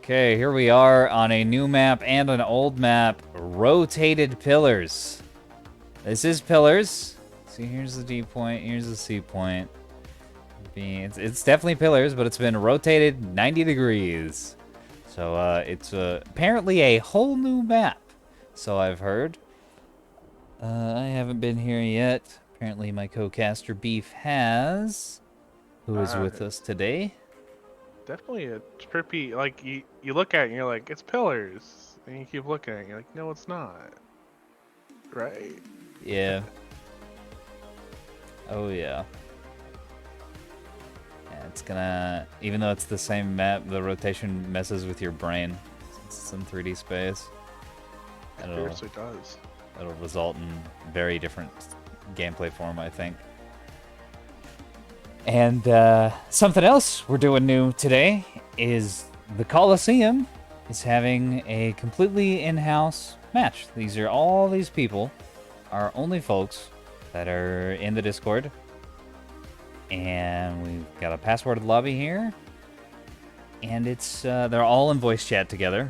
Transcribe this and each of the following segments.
Okay, here we are on a new map and an old map. Rotated pillars. This is pillars. See, here's the D point, here's the C point. It's definitely pillars, but it's been rotated 90 degrees. So it's apparently a whole new map. So I've heard. I haven't been here yet. Apparently my co-caster Beef has. Who is with us today? Definitely a trippy, like, you look at it and you're like, it's pillars. And you keep looking at it and you're like, no, it's not. Right? Yeah. Oh, yeah. Yeah, it's gonna... Even though it's the same map, the rotation messes with your brain. It's in 3D space. It seriously does. It'll result in very different gameplay form, I think. And something else we're doing new today is the Colosseum is having a completely in-house match. All these people are only folks that are in the Discord. And we've got a passworded lobby here. And it's they're all in voice chat together.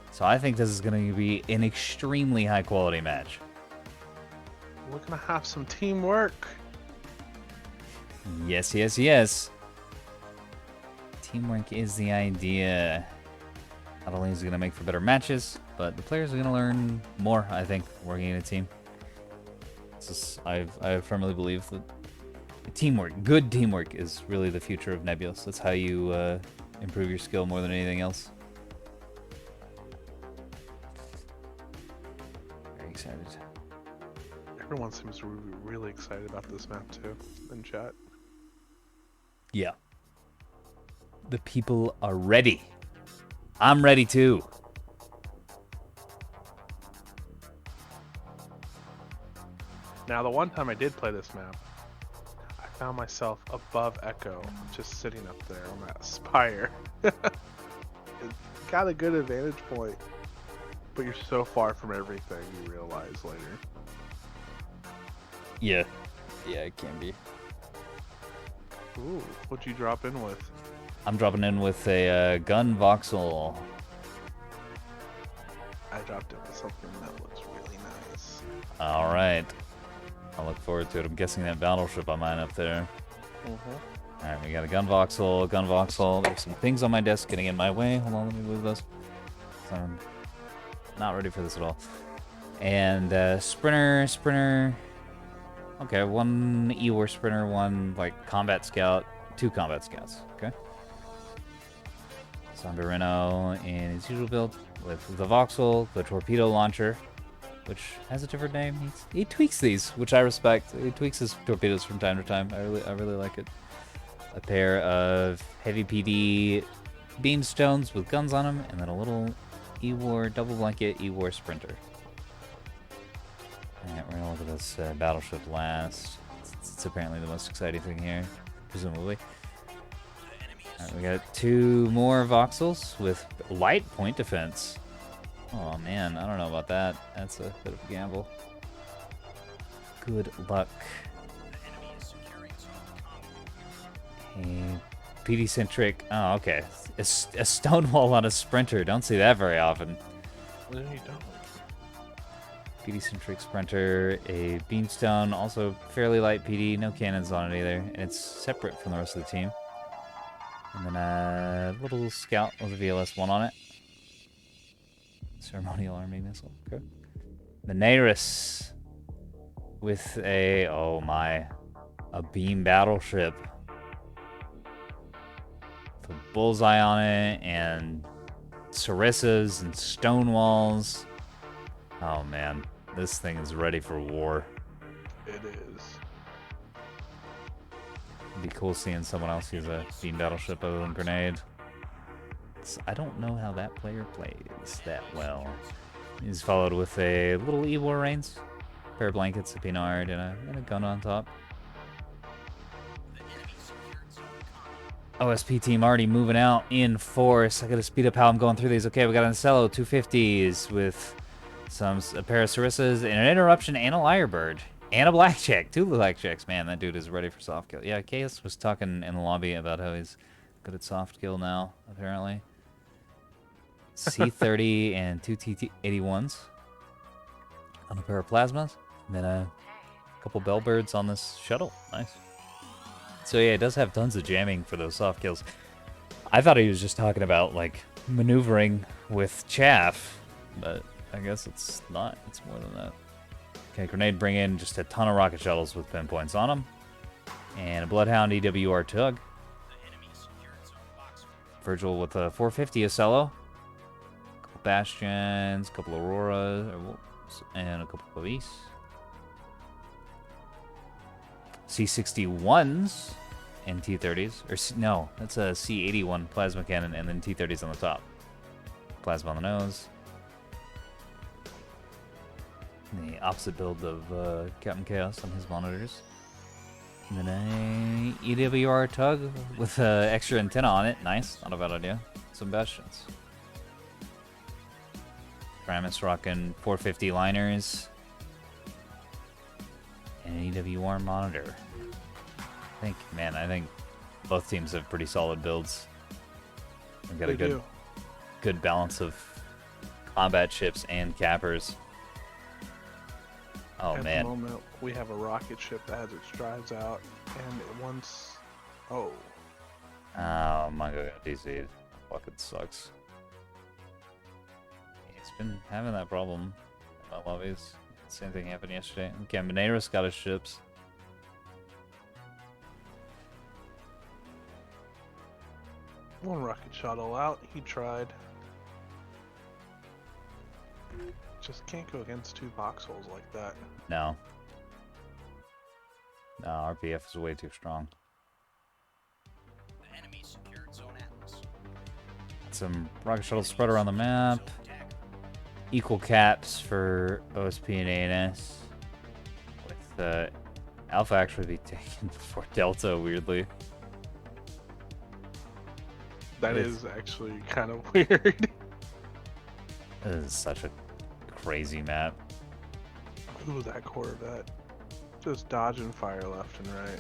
So I think this is going to be an extremely high quality match. We're gonna have some teamwork. Yes, yes, yes. Teamwork is the idea. Not only is it going to make for better matches, but the players are going to learn more, I think, working in a team. I firmly believe that teamwork, good teamwork, is really the future of Nebulous. That's how you improve your skill more than anything else. Very excited. Everyone seems really excited about this map too in chat. Yeah. The people are ready. I'm ready too. Now, the one time I did play this map, I found myself above Echo, just sitting up there on that spire. It got a good advantage point, but you're so far from everything, you realize later. Yeah. Yeah, it can be. Ooh, what'd you drop in with? I'm dropping in with a gun voxel. I dropped in with something that looks really nice. All right. I'll look forward to it. I'm guessing that battleship on mine up there. Mm-hmm. All right, we got a gun voxel, gun voxel. There's some things on my desk getting in my way. Hold on, let me move those. So I'm not ready for this at all. And sprinter. Okay, one E-War sprinter, one like combat scout, two combat scouts. Okay. Zombie Reno in his usual build with the voxel, the torpedo launcher, which has a different name. He tweaks these, which I respect. He tweaks his torpedoes from time to time. I really like it. A pair of heavy PD beamstones with guns on them, and then a little E-War double blanket E-War sprinter. Alright, we're gonna look at this battleship last. It's apparently the most exciting thing here, presumably. Alright, we got two more voxels with light point defense. Oh man, I don't know about that. That's a bit of a gamble. Good luck. Okay, PD-centric. Oh, okay. A stonewall on a sprinter. Don't see that very often. No, you don't. PD-centric sprinter, a beamstone, also fairly light PD, no cannons on it either, and it's separate from the rest of the team. And then a little scout with a VLS-1 on it. Ceremonial army missile. Okay. Daenerys with a beam battleship. With a bullseye on it and sarissas and stonewalls. Oh man, this thing is ready for war. It is. It'd be cool seeing someone else use a beam battleship other than grenade. I don't know how that player plays that well. He's followed with a little E-War reins, a pair of blankets, a pinard, and a gun on top. OSP team already moving out in force. I gotta speed up how I'm going through these. Okay, we got an Ansello 250s with a pair of Sarissas and an interruption and a Lyrebird. And a blackjack. Two blackjacks. Man, that dude is ready for soft kill. Yeah, Chaos was talking in the lobby about how he's good at soft kill now, apparently. C-30 and 2 T-81s on a pair of plasmas, and then a couple bellbirds on this shuttle. Nice. So yeah, it does have tons of jamming for those soft kills. I thought he was just talking about like maneuvering with chaff, but I guess it's not. It's more than that. Okay, grenade bring in just a ton of rocket shuttles with pinpoints on them, and a Bloodhound EWR tug. Virgil with a 450 Ocello, a couple Bastions, a couple Auroras, and a couple of East. C61s and T30s. Or no, that's a C81 plasma cannon and then T30s on the top. Plasma on the nose. The opposite build of Captain Chaos on his monitors. And then a EWR tug with an extra antenna on it. Nice, not a bad idea. Some Bastions. Primus rocking 450 liners. And an EWR monitor. I think both teams have pretty solid builds. They've got a good balance of combat ships and cappers. Oh, At man. the moment, we have a rocket ship that has its drives out, and it once... Oh. Oh, Mongo got DC'd. Fucking sucks. He's been having that problem in my lobbies. Same thing happened yesterday. Okay, Mineros got his ships. One rocket shuttle out. He tried. Just can't go against two box holes like that. No. No, RPF is way too strong. The enemy secured Zone Atlas. Some rocket shuttles spread around the map. Equal caps for OSP and ANS. With Alpha actually be taken before Delta, weirdly. That is actually kind of weird. This is such a crazy map. Ooh, that Corvette. Just dodging fire left and right.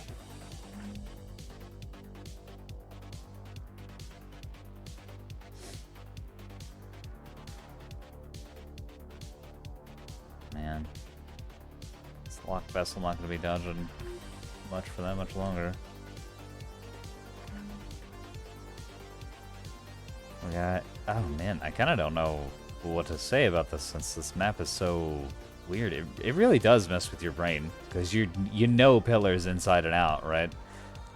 Man. This locked vessel not going to be dodging much for that much longer. We got... Oh man, I kind of don't know what to say about this since this map is so weird. It really does mess with your brain because you know pillars inside and out, right?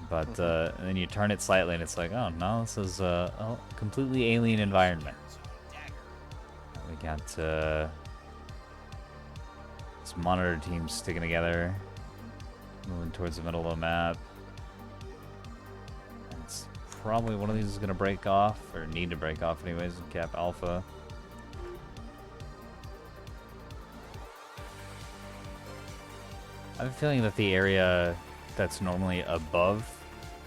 But and then you turn it slightly and it's like, oh no, this is a completely alien environment. We got some monitor teams sticking together, moving towards the middle of the map. It's probably one of these is going to break off, or need to break off anyways, and cap Alpha. I have a feeling that the area that's normally above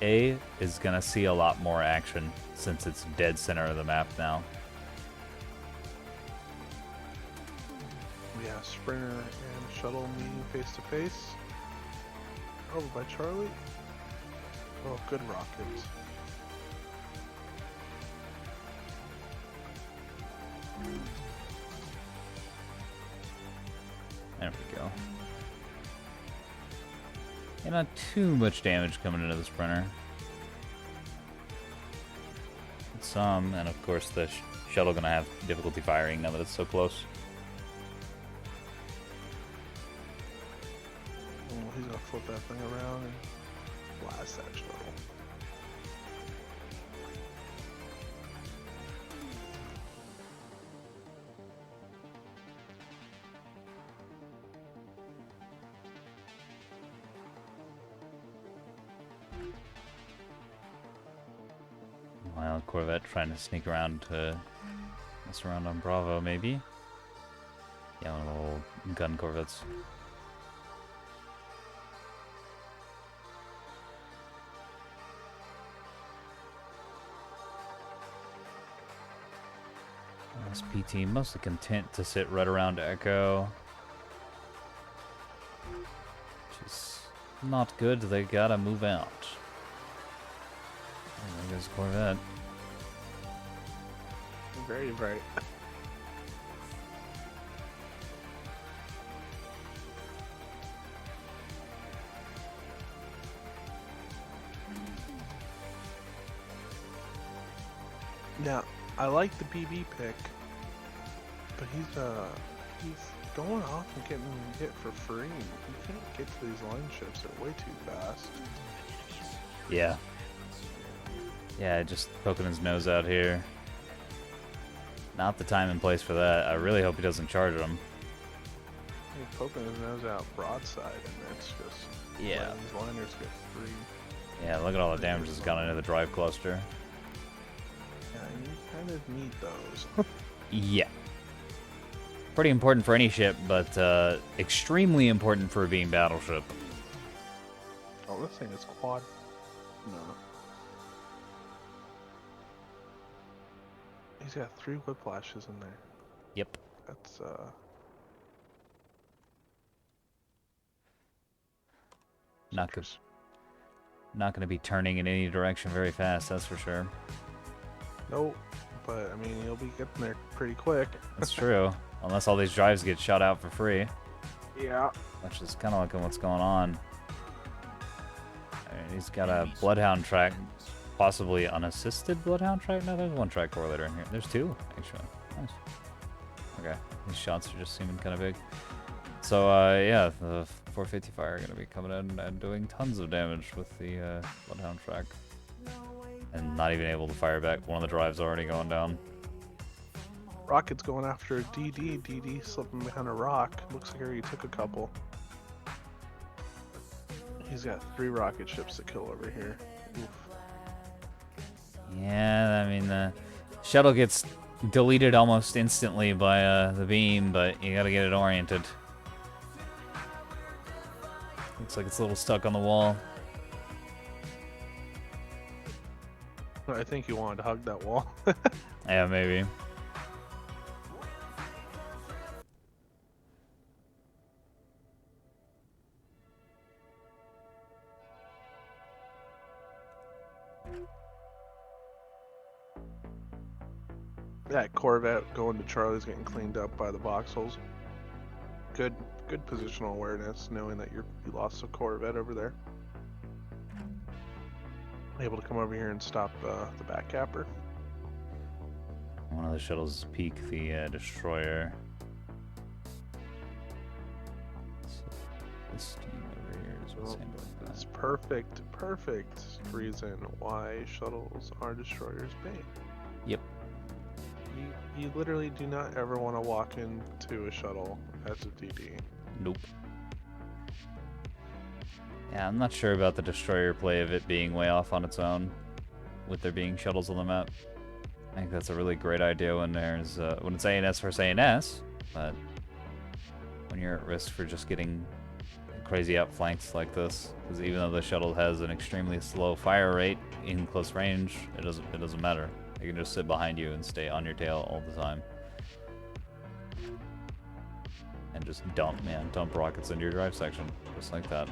A is going to see a lot more action since it's dead center of the map now. We have Sprinter and Shuttle meeting face to face. Over by Charlie. Oh, good rockets. There we go. And not too much damage coming into the Sprinter. Some, and of course the shuttle gonna have difficulty firing now that it's so close. Oh, he's gonna flip that thing around and blast that shuttle. Wild Corvette trying to sneak around to mess around on Bravo, maybe? Yeah, one of the little gun Corvettes. SP team mostly content to sit right around Echo. Which is not good, they gotta move out. Oh, there goes Corvette. very bright. Now, I like the BB pick, but he's going off and getting hit for free. You can't get to these line ships; they're way too fast. Yeah. Yeah, just poking his nose out here. Not the time and place for that. I really hope he doesn't charge him. He's poking his nose out broadside, and it's just Yeah. letting these liners get free. Yeah, look at all the damage that's gone into the drive cluster. Yeah, you kind of need those. Yeah. Pretty important for any ship, but extremely important for a beam battleship. Oh, this thing is quad. No. He's got 3 whiplashes in there. Yep. That's Not good. Not going to be turning in any direction very fast, that's for sure. Nope. But I mean, he'll be getting there pretty quick. That's true. Unless all these drives get shot out for free. Yeah. Which is kind of like what's going on. He's got a Bloodhound track, possibly unassisted Bloodhound track. No, there's one track correlator in here. There's 2, actually. Nice. Okay, these shots are just seeming kind of big. So, yeah, the 450 fire are going to be coming in and doing tons of damage with the Bloodhound track. And not even able to fire back. One of the drives already going down. Rocket's going after a DD. DD slipping behind a rock. Looks like he already took a couple. He's got 3 rocket ships to kill over here. Oof. Yeah, I mean, the shuttle gets deleted almost instantly by the beam, but you gotta get it oriented. Looks like it's a little stuck on the wall. I think he wanted to hug that wall. Yeah, maybe. That Corvette going to Charlie's getting cleaned up by the box holes. Good positional awareness, knowing that you lost a Corvette over there. Able to come over here and stop the back capper. One of the shuttles peek the destroyer. So this team over here is what's handling that. It's perfect reason why shuttles are destroyers' bane. Yep. You literally do not ever want to walk into a shuttle as a DD. Nope. Yeah, I'm not sure about the destroyer play of it being way off on its own, with there being shuttles on the map. I think that's a really great idea when there's when it's ANS versus ANS, but when you're at risk for just getting crazy outflanked like this, because even though the shuttle has an extremely slow fire rate in close range, it doesn't matter. It can just sit behind you and stay on your tail all the time. And just dump rockets into your drive section, just like that.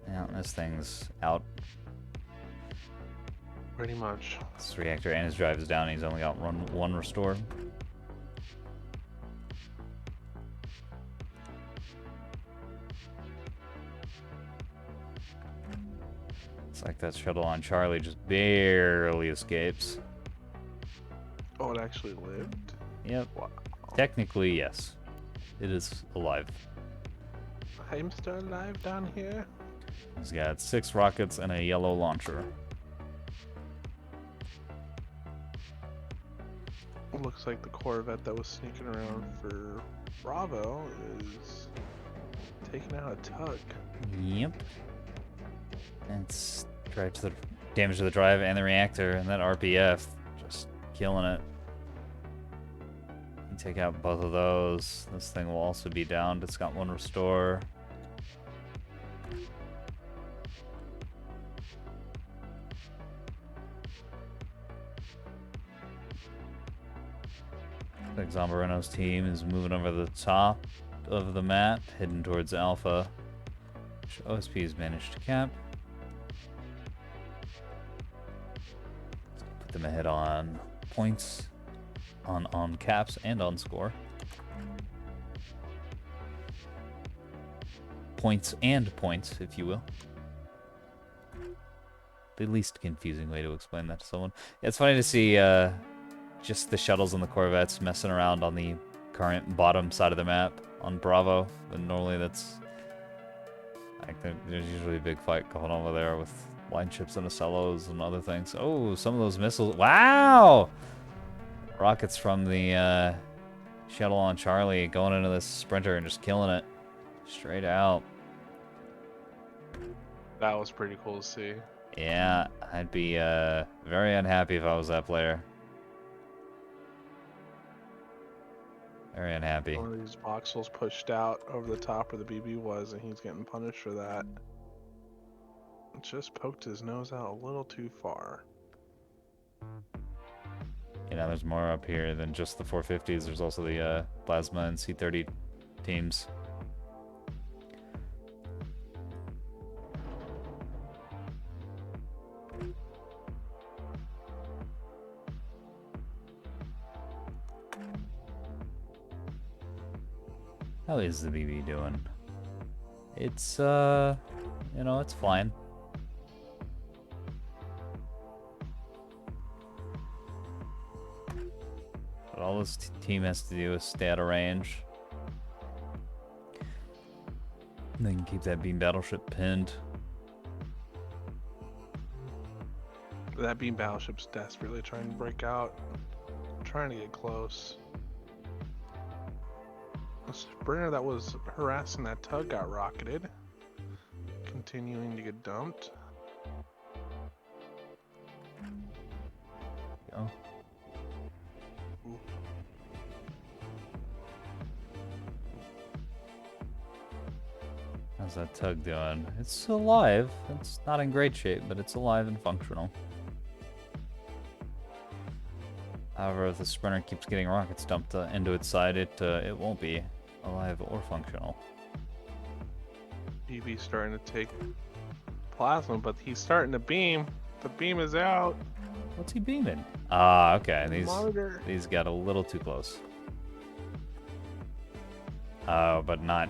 Yeah, this thing's out. Pretty much. This reactor and his drive is down, and he's only got one restore. It's like that shuttle on Charlie just barely escapes. Oh, it actually lived? Yep. Wow. Technically, yes. It is alive. I'm still alive down here. He's got 6 rockets and a yellow launcher. Looks like the Corvette that was sneaking around for Bravo is taking out a tug. Yep. It's damage to the drive and the reactor, and that RPF just killing it. You take out both of those. This thing will also be downed. It's got 1 restore. Like Zombarino's team is moving over the top of the map, heading towards Alpha, which OSP has managed to cap. them ahead on points, on caps, and on score. Points and points, if you will. The least confusing way to explain that to someone. It's funny to see just the shuttles and the Corvettes messing around on the current bottom side of the map on Bravo. And normally that's... like there's usually a big fight going on over there with line ships and Ocellos and other things. Oh, some of those missiles... Wow! Rockets from the shuttle on Charlie going into this sprinter and just killing it. Straight out. That was pretty cool to see. Yeah, I'd be very unhappy if I was that player. Very unhappy. One of these voxels pushed out over the top where the BB was, and he's getting punished for that. Just poked his nose out a little too far. You know, there's more up here than just the 450s. There's also the Plasma and C-30 teams. How is the BB doing? It's, you know, it's fine. But all this team has to do is stay out of range. And they can keep that beam battleship pinned. That beam battleship's desperately trying to break out. Trying to get close. The sprinter that was harassing that tug got rocketed. Continuing to get dumped. Go. Ooh. How's that tug doing? It's alive. It's not in great shape, but it's alive and functional. However, if the sprinter keeps getting rockets dumped into its side, it won't be alive or functional. BB's starting to take plasma, but he's starting to beam. The beam is out. What's he beaming? Ah, okay. Monitor. These got a little too close. But not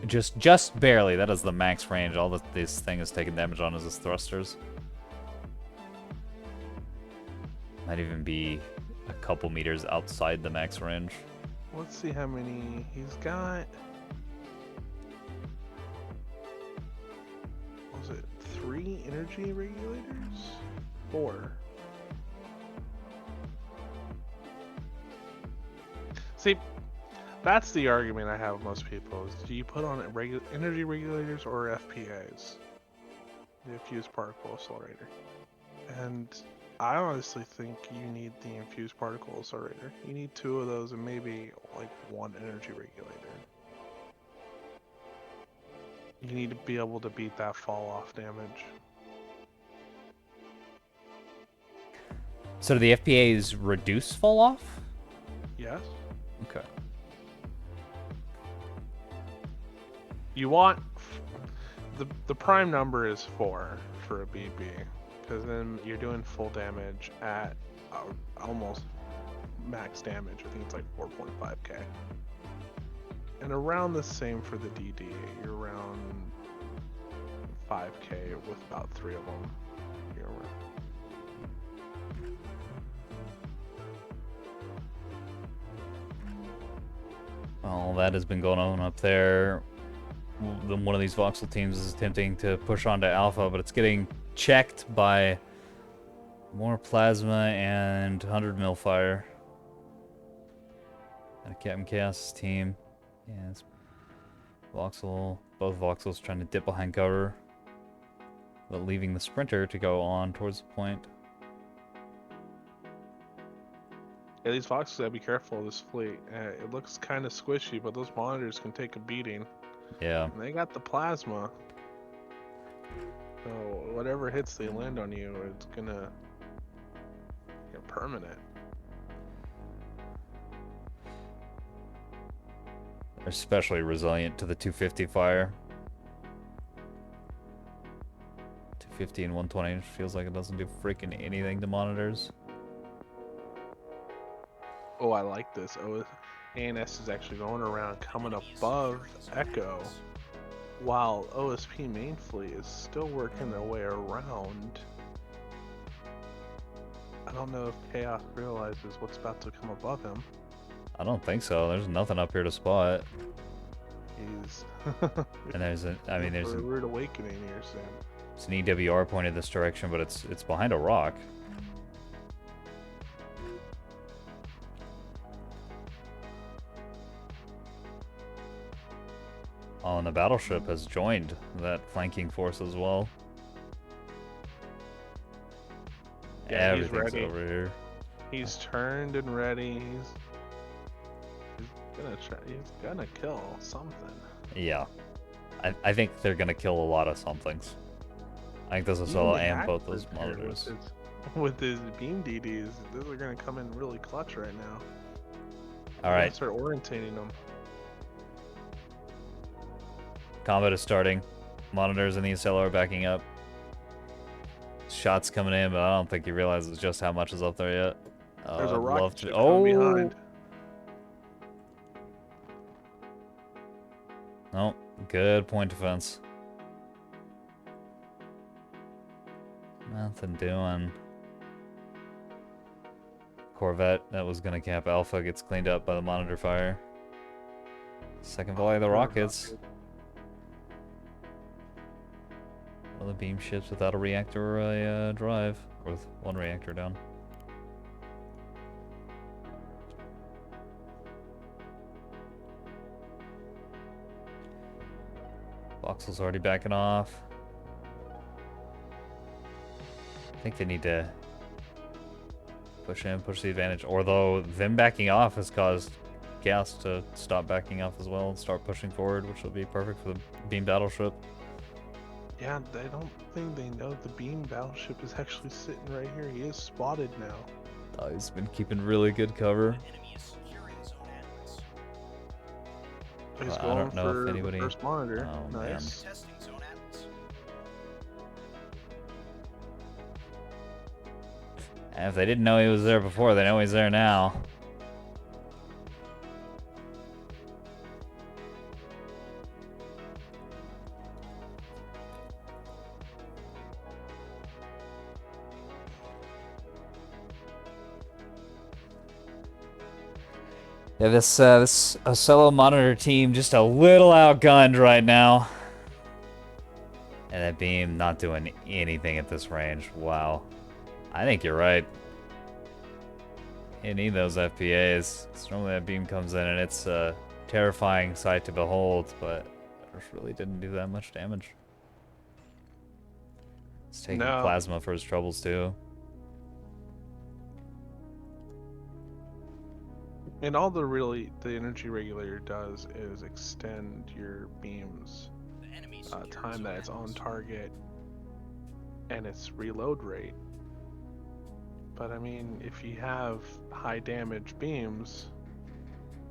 just barely. That is the max range. All that this thing is taking damage on is its thrusters. Might even be a couple meters outside the max range. Let's see how many he's got. Was it 3 energy regulators? 4. See, that's the argument I have with most people is do you put on energy regulators or FPAs? The infused particle accelerator. And I honestly think you need the infused particle accelerator. You need 2 of those and maybe like 1 energy regulator. You need to be able to beat that fall off damage. So do the FPAs reduce fall off? Yes. Okay. You want the prime number is 4 for a BB, because then you're doing full damage at almost max damage. I think it's like 4.5k, and around the same for the DD. You're around 5k with about 3 of them. You're around. Well, that has been going on up there. One of these voxel teams is attempting to push onto Alpha, but it's getting checked by more plasma and 100 mil fire. And Captain Chaos' team. Yeah, it's voxel. Both voxels trying to dip behind cover, but leaving the sprinter to go on towards the point. Yeah, these Foxes gotta be careful of this fleet. It looks kind of squishy, but those monitors can take a beating. Yeah. And they got the plasma. So whatever hits they land on you, it's gonna get permanent. They're especially resilient to the 250 fire. 250 and 120 feels like it doesn't do freaking anything to monitors. Oh, I like this. ANS is actually going around, coming above Echo, while OSP main fleet is still working their way around. I don't know if Chaos realizes what's about to come above him. I don't think so. There's nothing up here to spot. He's And there's a, I mean, for a rude awakening here soon. it's an EWR pointed this direction, but it's behind a rock. Oh, and the battleship has joined that flanking force as well. Yeah, he's Everything's ready. over here. He's turned and ready. He's gonna kill something. Yeah. I think they're gonna kill a lot of somethings. I think this is all and both those monitors. With his beam DDs, those are gonna come in really clutch right now. All right, Start orientating them. combat is starting. Monitors in the SLR are backing up. Shots coming in, but I don't think he realizes just how much is up there yet. There's a I'd rocket love to- ship coming behind. Oh, good point defense. Nothing doing. Corvette that was gonna cap Alpha gets cleaned up by the monitor fire. Second volley of the rockets. Well, the beam ships without a reactor or a drive, with one reactor down. Voxel's already backing off. I think they need to push in, push the advantage. Although them backing off has caused Gas to stop backing off as well and start pushing forward, which will be perfect for the beam battleship. Yeah, I don't think they know the beam battleship is actually sitting right here. He is spotted now. Oh, he's been keeping really good cover. Enemy is securing zone admins. He's I going don't know for if anybody- the first monitor. Oh, Nice. Testing zone admins. And if they didn't know he was there before, they know he's there now. Yeah, this solo monitor team just a little outgunned right now. And that beam not doing anything at this range. Wow. I think you're right. You need those FPAs. 'Cause normally that beam comes in and it's a terrifying sight to behold, but it just really didn't do that much damage. It's taking No. plasma for his troubles too. And all the energy regulator does is extend your beam's The enemy time securing that it's zone on admins. target and its reload rate. But I mean, if you have high damage beams,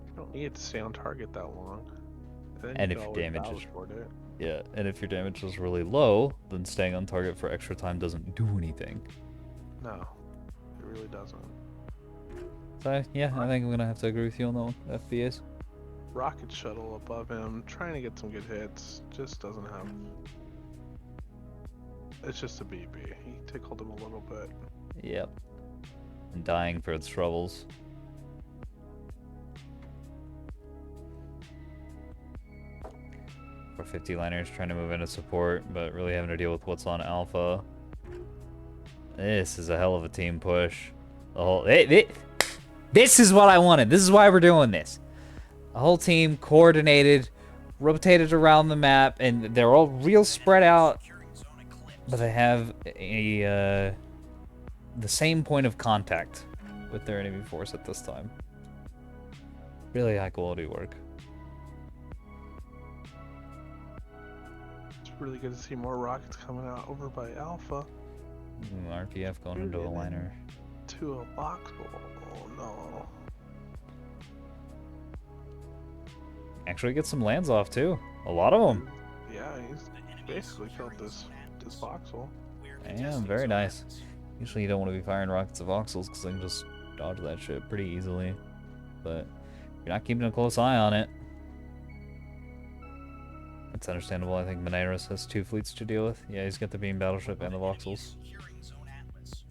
you don't need it to stay on target that long. Then And you if can your always damage battle is- toward it. Yeah, and if your damage is really low, then staying on target for extra time doesn't do anything. No, it really doesn't. So yeah, I think I'm gonna have to agree with you on that one. FBAs. Rocket shuttle above him, trying to get some good hits, just doesn't have. It's just a BB. He tickled him a little bit. Yep. And dying for its troubles. For 50 liners trying to move into support, but really having to deal with what's on Alpha. This is a hell of a team push. The whole this is what I wanted. This is why we're doing this. The whole team coordinated, rotated around the map, and they're all real spread out, Securing zone eclipse. but they have the same point of contact with their enemy force at this time. Really high quality work. It's really good to see more rockets coming out over by Alpha RPF going into a liner. to a box. Oh no. Actually get some lands off too. A lot of them. Yeah, he's basically killed this voxel. Yeah, very nice. Usually you don't want to be firing rockets of voxels because they can just dodge that shit pretty easily. but you're not keeping a close eye on it. That's understandable. I think Mineros has 2 fleets to deal with. Yeah, he's got the beam battleship and the voxels. Securing Zone Atlas.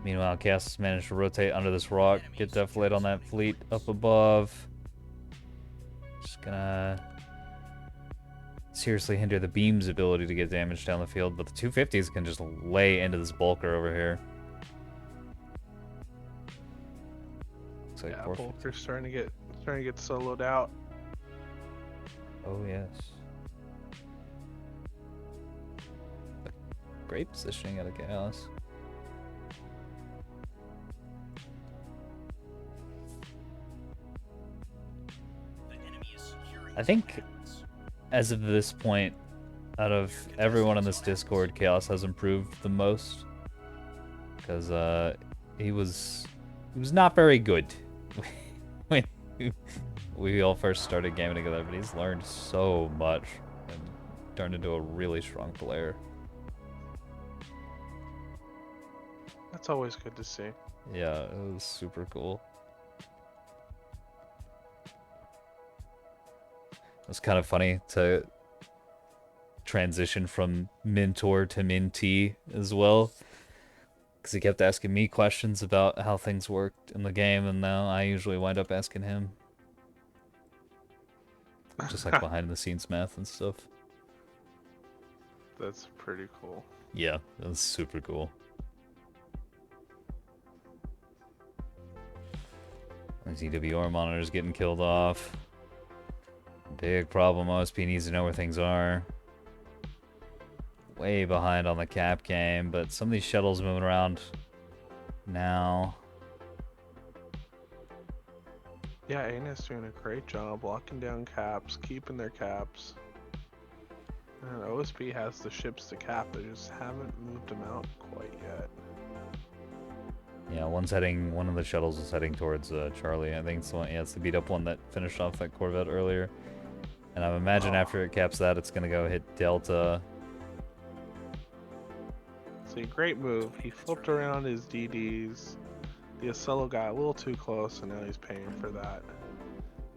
Meanwhile, Chaos has managed to rotate under this rock, get defilade on that fleet up above. Just gonna seriously hinder the beam's ability to get damage down the field, but the 250s can just lay into this bulker over here. Looks like Yeah, 450. Bulker's starting to get soloed out. Oh yes. Great positioning out of Chaos. The enemy is securing I think Zone Atlas. as of this point, out of everyone in this Discord, Chaos has improved the most. Because he was not very good when we all first started gaming together, but he's learned so much and turned into a really strong player. That's always good to see. Yeah, it was super cool. It was kind of funny to transition from mentor to mentee as well, because he kept asking me questions about how things worked in the game, and now I usually wind up asking him. Just like behind the scenes math and stuff. That's pretty cool. Yeah, that was super cool. The ZWR monitor's getting killed off. Big problem. OSP needs to know where things are. Way behind on the cap game, but some of these shuttles moving around now. Yeah, Ana's doing a great job locking down caps, keeping their caps. And OSP has the ships to cap, they just haven't moved them out quite yet. Yeah, one of the shuttles is heading towards Charlie. I think it's the one, yeah, it's the beat up one that finished off that Corvette earlier. And I imagine after it caps that, it's gonna go hit Delta. See, great move. He flipped around his DDs. The Ocello got a little too close, and now he's paying for that.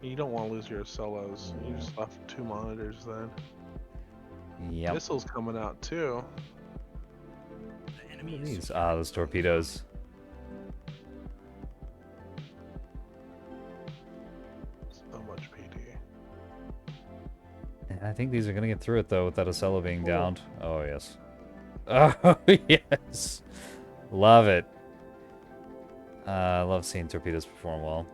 You don't want to lose your Ocellos. You just left 2 monitors then. Yep. Missiles coming out too. The enemy What are is these? Ah, those torpedoes. So much PD. I think these are gonna get through it though, with that Ocello being Cool. downed. Oh yes. Oh yes. Love it. I love seeing torpedoes perform well.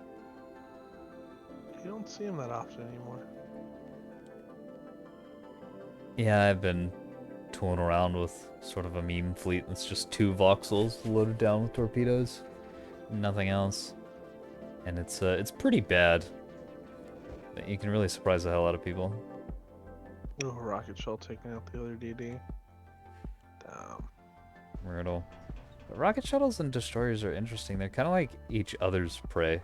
You don't see them that often anymore. Yeah, I've been tooling around with sort of a meme fleet that's just 2 voxels loaded down with torpedoes. Nothing else. And it's pretty bad. But you can really surprise the hell out of people. Ooh, rocket shell taking out the other DD. Damn. Brutal. But rocket shuttles and destroyers are interesting. They're kind of like each other's prey.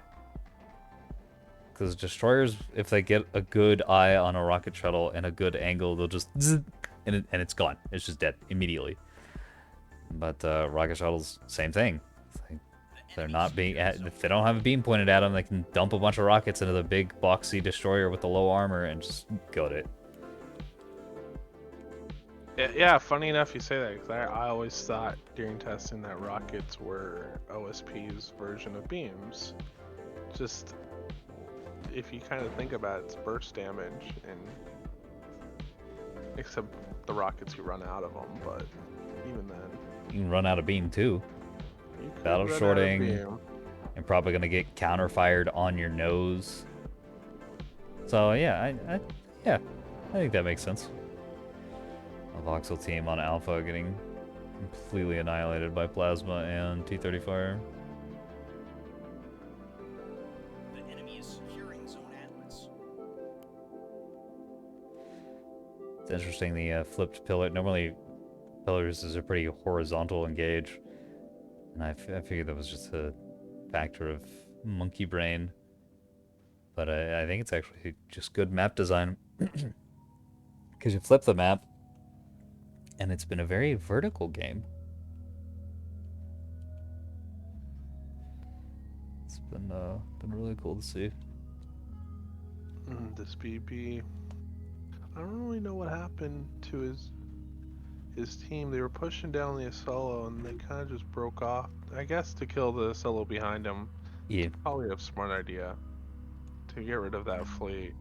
Because destroyers, if they get a good eye on a rocket shuttle and a good angle, they'll just zzz, and it's gone. It's just dead immediately. But rocket shuttles, same thing. They're not being if they don't have a beam pointed at them, they can dump a bunch of rockets into the big boxy destroyer with the low armor and just gut it. Yeah, funny enough you say that, because I always thought during testing that rockets were OSP's version of beams. Just, if you kind of think about it, it's burst damage, and except the rockets you run out of them, but even then. You can run out of beam too. You could Battle run out of shorting. beam. And probably gonna get counter fired on your nose. So yeah, I think that makes sense. A voxel team on Alpha getting completely annihilated by Plasma and T-30 fire. The enemy is securing Zone Atlas. It's interesting, the flipped pillar. Normally, pillars is a pretty horizontal engage. And I figured that was just a factor of monkey brain. But I think it's actually just good map design. Because you flip the map, and it's been a very vertical game. It's been really cool to see. This BB. I don't really know what happened to his team. They were pushing down the solo and they kind of just broke off. I guess to kill the solo behind him. Yeah. Probably a smart idea to get rid of that fleet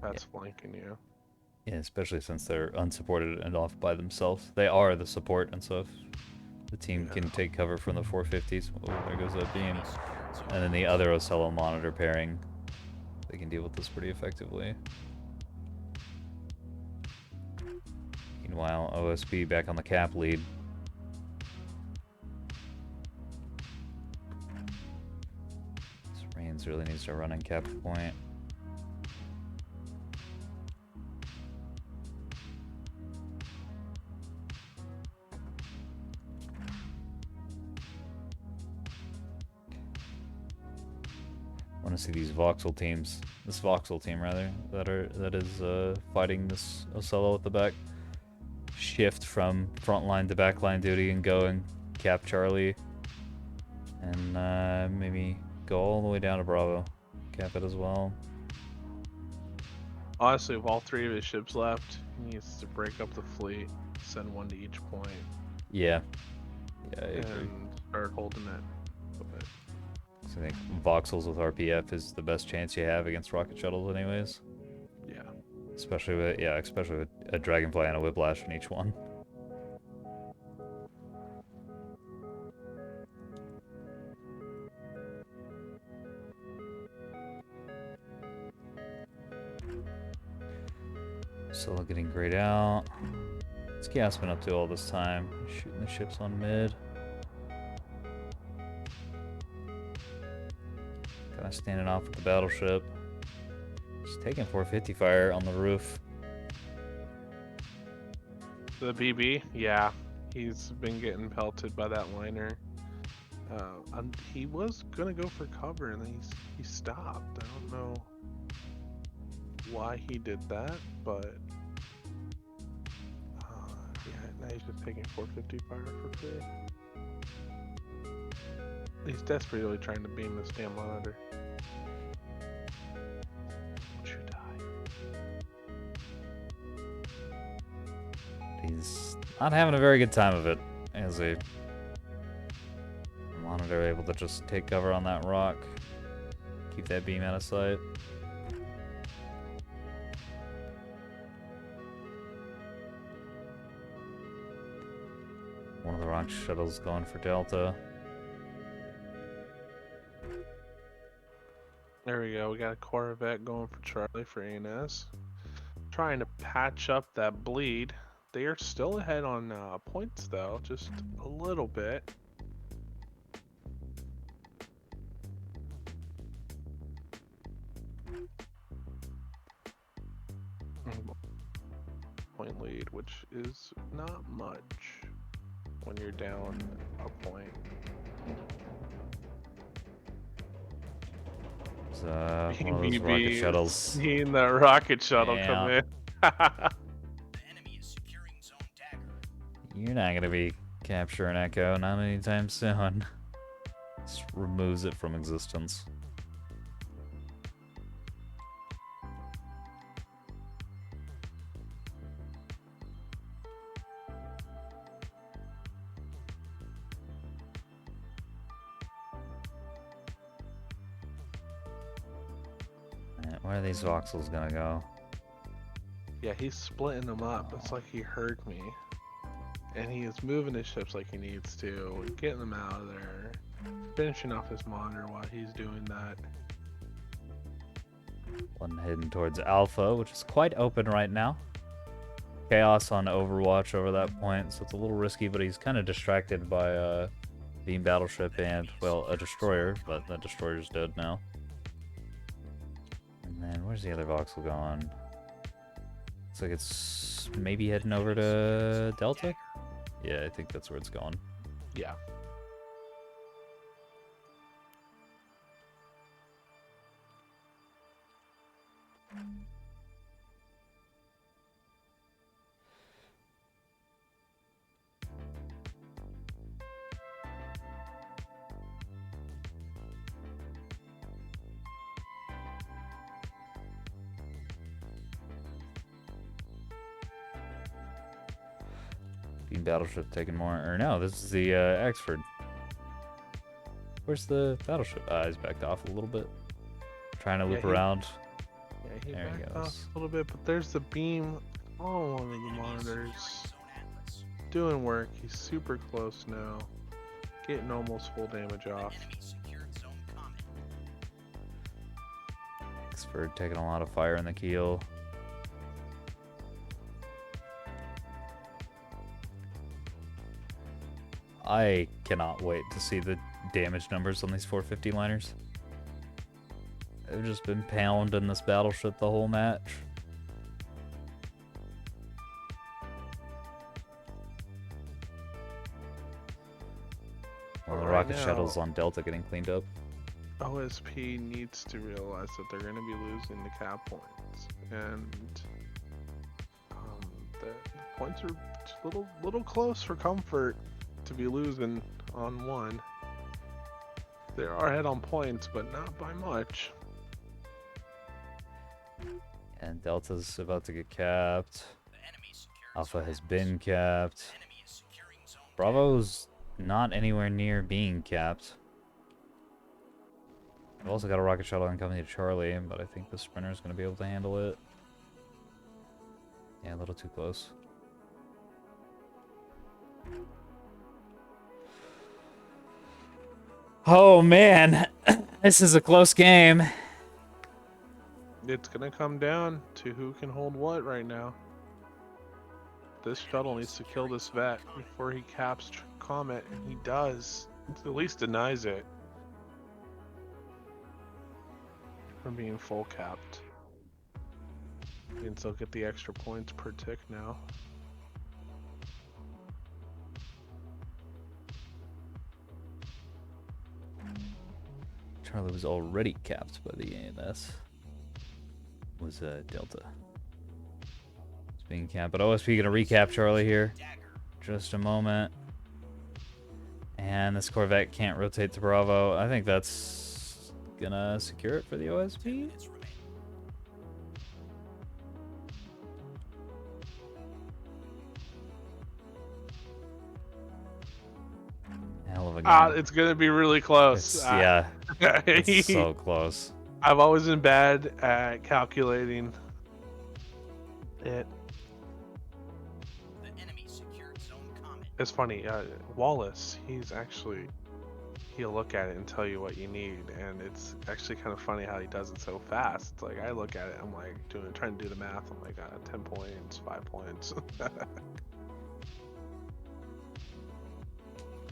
that's flanking you. Yeah, especially since they're unsupported and off by themselves. They are the support, and so if the team can take cover from the 450s, oh, there goes that beam. And then the other Ocello monitor pairing, they can deal with this pretty effectively. Meanwhile, OSB back on the cap lead. This Reigns really needs to run and cap point. I want to see these voxel teams, this voxel team rather, that is fighting this Ocello at the back. Shift from frontline to backline duty and go and cap Charlie, and maybe go all the way down to Bravo, cap it as well. Honestly, if all 3 of his ships left, he needs to break up the fleet, send 1 to each point, Yeah, I agree. and start holding it a bit. So I think voxels with RPF is the best chance you have against rocket shuttles, anyways. Yeah. Especially with a Dragonfly and a Whiplash in each one. Still getting grayed out. What's Gas been up to all this time? Shooting the ships on mid. Kind of standing off with the battleship. Just taking 450 fire on the roof. The BB, yeah, he's been getting pelted by that liner. He was gonna go for cover and then he stopped. I don't know why he did that, but yeah, now he's just taking 450 fire for free. He's desperately trying to beam this damn monitor. Don't you die. He's not having a very good time of it as a monitor able to just take cover on that rock. Keep that beam out of sight. One of the rock shuttles going for Delta. There we go. We got a Corvette going for Charlie for ANS. Trying to patch up that bleed. They are still ahead on points though, just a little bit. Point lead, which is not much when you're down a point. One of those rocket shuttles. Seeing the rocket shuttle come in. The enemy is securing Zone Dagger. You're not gonna be capturing Echo, not anytime soon. Just removes it from existence. Where are these voxels gonna go? Yeah, he's splitting them up. It's like he heard me. And he is moving his ships like he needs to, getting them out of there, finishing off his monitor while he's doing that. One heading towards Alpha, which is quite open right now. Chaos on Overwatch over that point, so it's a little risky, but he's kind of distracted by Beam Battleship and, well, a destroyer, but that destroyer's dead now. And then where's the other voxel going? Looks like it's maybe heading over to Delta? Yeah, I think that's where it's going. Yeah. Beam Battleship taking more. Or no, this is the Axford. Where's the battleship? He's backed off a little bit. Trying to loop around. Yeah, he There he backed goes. off a little bit, but there's the beam on one of the monitors. Doing work. He's super close now. Getting almost full damage off. Axford taking a lot of fire in the keel. I cannot wait to see the damage numbers on these 450 liners. They've just been pounding this battleship the whole match. Well, the rocket shuttles on Delta getting cleaned up. OSP needs to realize that they're going to be losing the cap points, and the points are just a little close for comfort to be losing on one. They are ahead on points, but not by much. And Delta's about to get capped. Alpha has been capped. Bravo's not anywhere near being capped. I've also got a rocket shuttle incoming to Charlie, but I think the Sprinter's going to be able to handle it. Yeah, a little too close. Oh man, this is a close game. It's gonna come down to who can hold what right now. This shuttle needs to kill this vet before he caps Comet, and he does. At least denies it from being full capped. He can still get the extra points per tick now. Charlie was already capped by the ANS. Was Delta. It's being capped, but OSP gonna recap Charlie here. Just a moment. And this Corvette can't rotate to Bravo. I think that's gonna secure it for the OSP. Hell of a game. It's gonna be really close. Yeah, it's so close. I've always been bad at calculating it. It's funny, Wallace, he'll look at it and tell you what you need, and it's actually kind of funny how he does it so fast. It's like, I look at it, I'm like, trying to do the math, I'm like, 10 points, 5 points.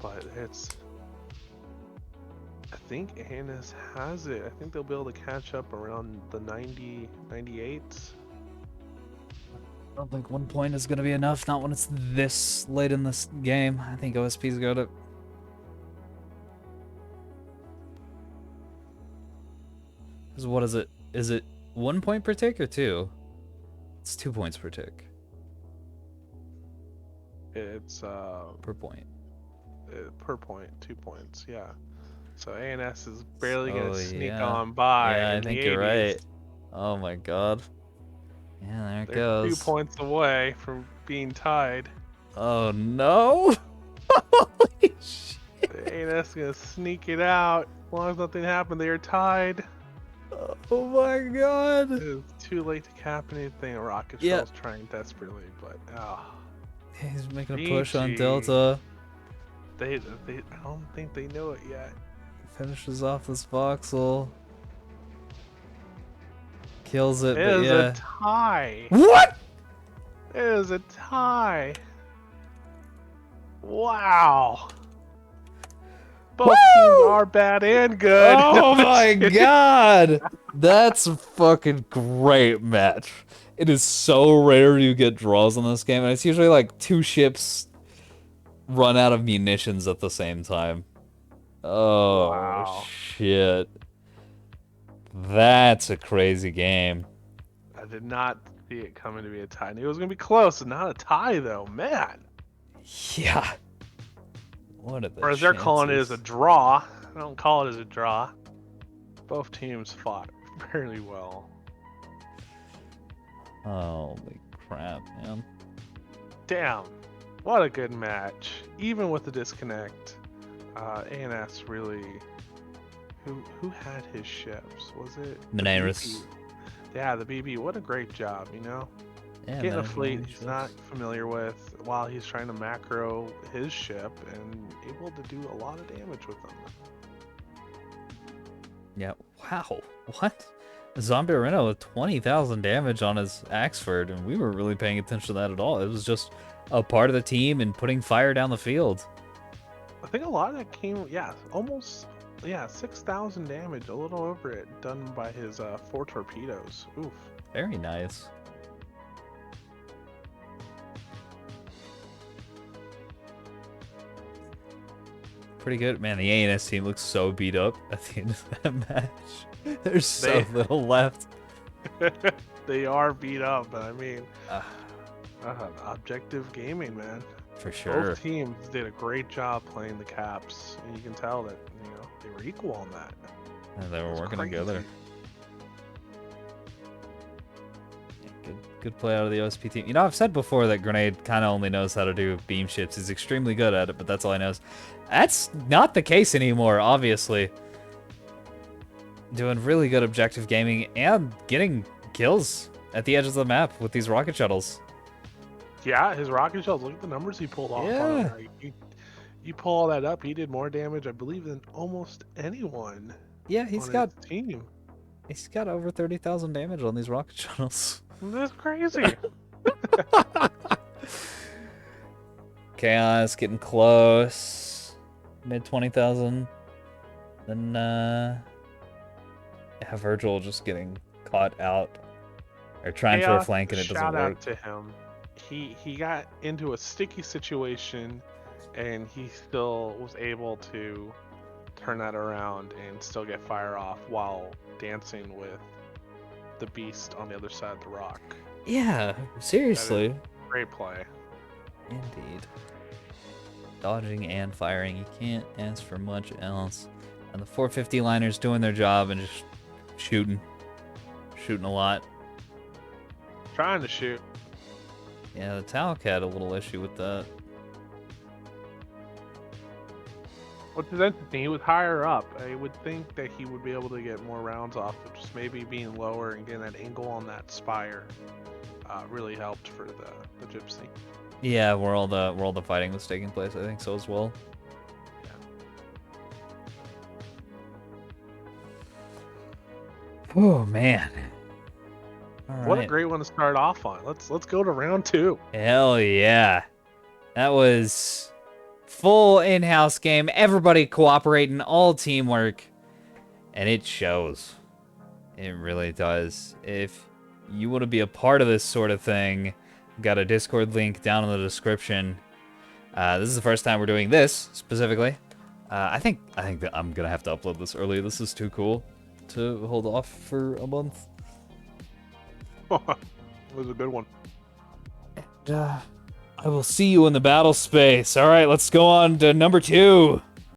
But I think ANS has it. I think they'll be able to catch up around the 90, 98. I don't think 1 point is going to be enough, not when it's this late in this game. I think OSP's got it. Because what is it? Is it 1 point per tick or 2? It's 2 points per tick. It's per point. Per point, 2 points, yeah. So ANS is barely gonna sneak yeah. on by. Yeah, I in think the you're 80s. right. Oh my god. Yeah, there it They're goes. 2 points away from being tied. Oh no! Holy shit! ANS gonna sneak it out. As long as nothing happened, they are tied. Oh my god! It's too late to cap anything. A rocket shuttle's trying desperately, but he's making a push on Delta. I don't think they know it yet. Finishes off this voxel. Kills it, It but is a tie. What? It is a tie. Wow. Both teams are bad and good. Oh my god! That's a fucking great match. It is so rare you get draws on this game, and it's usually like 2 ships run out of munitions at the same time. Oh, wow. shit. That's a crazy game. I did not see it coming to be a tie. I knew it was going to be close, and not a tie, though. Man. Yeah. What are the Or as they're calling it as a draw. I don't call it as a draw. Both teams fought fairly well. Holy crap, man. Damn. What a good match. Even with the disconnect, ANS really. Who had his ships? Was it the Menaris. BP? Yeah, the BB. What a great job, you know? Yeah, Getting a Menaris fleet had he's ships. not familiar with while he's trying to macro his ship and able to do a lot of damage with them. Yeah. Wow. What? Zombie Arena with 20,000 damage on his Axford, and we weren't really paying attention to that at all. It was just a part of the team and putting fire down the field. I think a lot of that came, yeah, almost, yeah, 6,000 damage, a little over it, done by his 4 torpedoes. Oof. Very nice. Pretty good. Man, the ANS team looks so beat up at the end of that match. There's so little left. They are beat up, but I mean, Uh, objective gaming, man. for sure. Both teams did a great job playing the caps, and you can tell that, you know, they were equal on that. And they were It's working crazy. together. Yeah, good play out of the OSP team. You know, I've said before that Grenade kind of only knows how to do beam ships. He's extremely good at it, but that's all he knows. That's not the case anymore, obviously. Doing really good objective gaming and getting kills at the edges of the map with these rocket shuttles. Yeah, his rocket shells. Look at the numbers he pulled off. Yeah. On it. You pull all that up, he did more damage, I believe, than almost anyone Yeah, on he's his got team. over 30,000 damage on these rocket shuttles. That's crazy. Chaos getting close. Mid 20,000. Then yeah, Virgil just getting caught out. Or trying for a Chaos, flank and it doesn't shout work. out to him. He got into a sticky situation, and he still was able to turn that around and still get fire off while dancing with the beast on the other side of the rock. Yeah, seriously. Great play. Indeed. Dodging and firing. You can't ask for much else. And the 450 liners doing their job and just shooting. Shooting a lot. Trying to shoot. Yeah, the Talc had a little issue with that. Which is interesting. He was higher up. I would think that he would be able to get more rounds off, but just maybe being lower and getting that angle on that spire really helped for the Gypsy. Yeah, where all the fighting was taking place, I think so as well. Oh man. All right. What a great one to start off on. Let's go to round 2. Hell yeah. That was full in-house game. Everybody cooperating, all teamwork. And it shows. It really does. If you want to be a part of this sort of thing, got a Discord link down in the description. This is the first time we're doing this, specifically. I think that I'm going to have to upload this early. This is too cool to hold off for a month. It was a good one. And, I will see you in the battle space. All right, let's go on to number 2.